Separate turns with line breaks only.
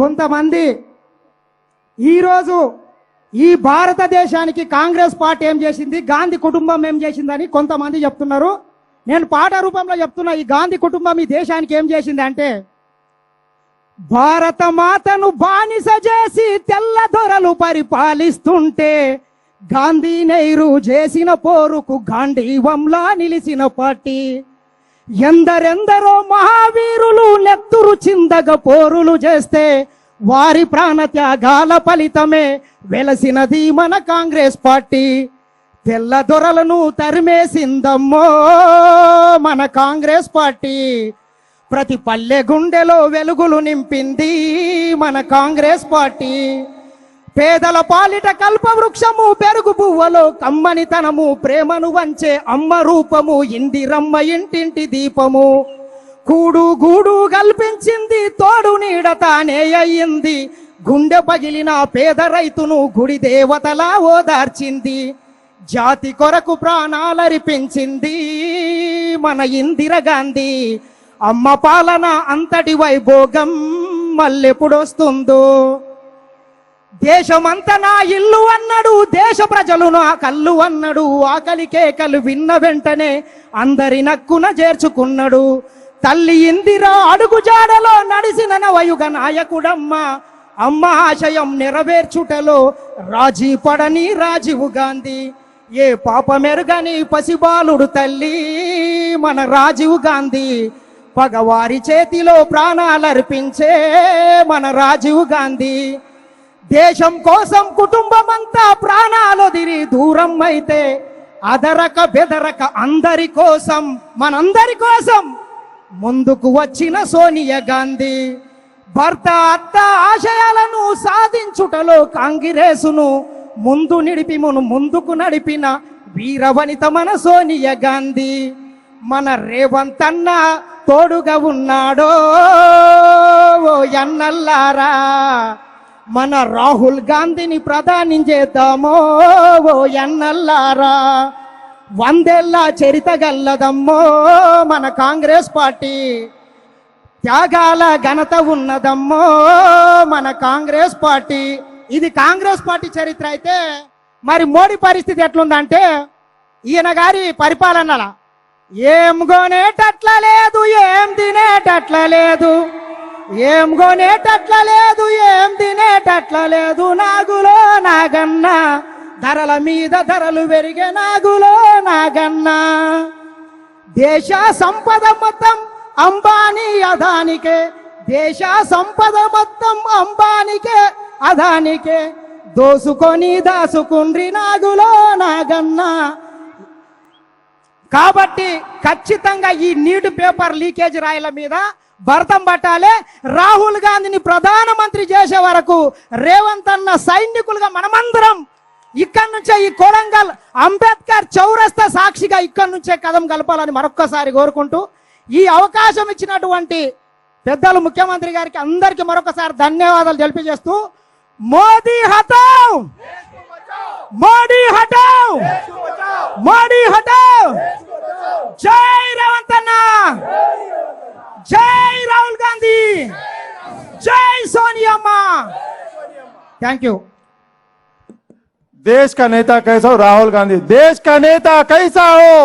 కొంతమంది ఈరోజు ఈ భారతదేశానికి కాంగ్రెస్ పార్టీ ఏం చేసింది, గాంధీ కుటుంబం ఏం చేసిందని కొంతమంది చెప్తున్నారు. నేను పాట రూపంలో చెప్తున్నా. ఈ గాంధీ కుటుంబం ఈ దేశానికి ఏం చేసింది అంటే, భారత మాతను బానిస చేసి తెల్ల దొరలు పరిపాలిస్తుంటే గాంధీ నెహ్రూ చేసిన పోరుకు గాంధీవంలా నిలిచిన పార్టీ. ఎందరెందరో మహావీరులు నెత్తురు చిందగ పోరులు చేస్తే వారి ప్రాణ త్యాగాల ఫలితమే వెలసినది మన కాంగ్రెస్ పార్టీ. తెల్ల దొరలను తరిమేసిందమ్మో మన కాంగ్రెస్ పార్టీ. ప్రతి పల్లె గుండెలో వెలుగులు నింపింది మన కాంగ్రెస్ పార్టీ. పేదల పాలిట కల్పవృక్షము, పెరుగు పువ్వలో కమ్మనితనము, ప్రేమను వంచే అమ్మ రూపము, ఇందిరమ్మ ఇంటింటి దీపము. కూడు గూడు కల్పించింది, తోడు నీడ తానే అయ్యింది. గుండె పగిలిన పేద రైతును గుడి దేవతలా ఓదార్చింది. జాతి కొరకు ప్రాణాలర్పించింది మన ఇందిరాగాంధీ. అమ్మ పాలన అంతటి వైభోగం మళ్ళెప్పుడొస్తుందో. దేశమంతా నా ఇల్లు అన్నాడు, దేశ ప్రజలు నా కళ్ళు అన్నాడు. ఆకలి కేకలు విన్న వెంటనే అందరి నక్కున చేర్చుకున్నాడు. తల్లి ఇందిరా అడుగు జాడలో నడిసిన నవయుగ నాయకుడమ్మ. అమ్మ ఆశయం నెరవేర్చుటలో రాజీ పడని రాజీవ్ గాంధీ. ఏ పాపమెరుగని పసిబాలుడు తల్లి మన రాజీవ్ గాంధీ. పగవారి చేతిలో ప్రాణాలర్పించే మన రాజీవ్ గాంధీ. దేశం కోసం కుటుంబమంతా ప్రాణాలొదిరి దూరం అయితే అదరక బెదరక అందరి కోసం, మనందరి కోసం ముందుకు వచ్చిన సోనియా గాంధీ. భర్త అత్త ఆశయాలను సాధించుటలో కాంగ్రెసును ముందుకు నడిపిన వీరవనిత మన సోనియా గాంధీ. మన రేవంత్ అన్న తోడుగా ఉన్నాడో ఓ ఎన్నల్లారా. మన రాహుల్ గాంధీని ప్రధాని చేద్దామో ఓ ఎన్నల్లారా. 100 ఏళ్ల చరిత గల్లదమ్మో మన కాంగ్రెస్ పార్టీ. త్యాగాల ఘనత ఉన్నదమ్మో మన కాంగ్రెస్ పార్టీ. ఇది కాంగ్రెస్ పార్టీ చరిత్ర అయితే, మరి మోడీ పరిస్థితి ఎట్లుందంటే, ఈయన గారి పరిపాలనల ఏం కొనేటట్ల లేదు, ఏం తినేటట్ల లేదు, ఏం కొనేటట్ల లేదు, ఏం తినేటట్ల లేదు. నాగులో నాగన్న ధరల మీద ధరలు పెరిగే నాగులో నాగన్న. దేశ సంపద మొత్తం అంబానీ అదానికే, దేశ సంపద మొత్తం అంబానికే అదానికే. దోసుకొని దాసుకుండ్రి నాగులో నాగన్న. కాబట్టి ఖచ్చితంగా ఈ నీటి పేపర్ లీకేజ్ రాయల మీద భరతం పట్టాలి. రాహుల్ గాంధీని ప్రధానమంత్రి చేసే వరకు రేవంత్ అన్న సైనికులుగా మనమందరం ఇక్కడి నుంచే ఈ కొడంగల్ అంబేద్కర్ చౌరస్తా సాక్షిగా ఇక్కడి నుంచే కదం కలపాలని మరొక్కసారి కోరుకుంటూ, ఈ అవకాశం ఇచ్చినటువంటి పెద్దలు ముఖ్యమంత్రి గారికి అందరికీ మరొకసారి ధన్యవాదాలు తెలియజేస్తూ, మోదీ హటావ్, మోదీ హటావ్, మోదీ హటావ్. జై రేవంత్ అన్న, జై రాహుల్ గాంधी, जय सोनिया अम्मा. Thank you.
देश का नेता कैसा हो राहुल गांधी, देश का नेता कैसा हो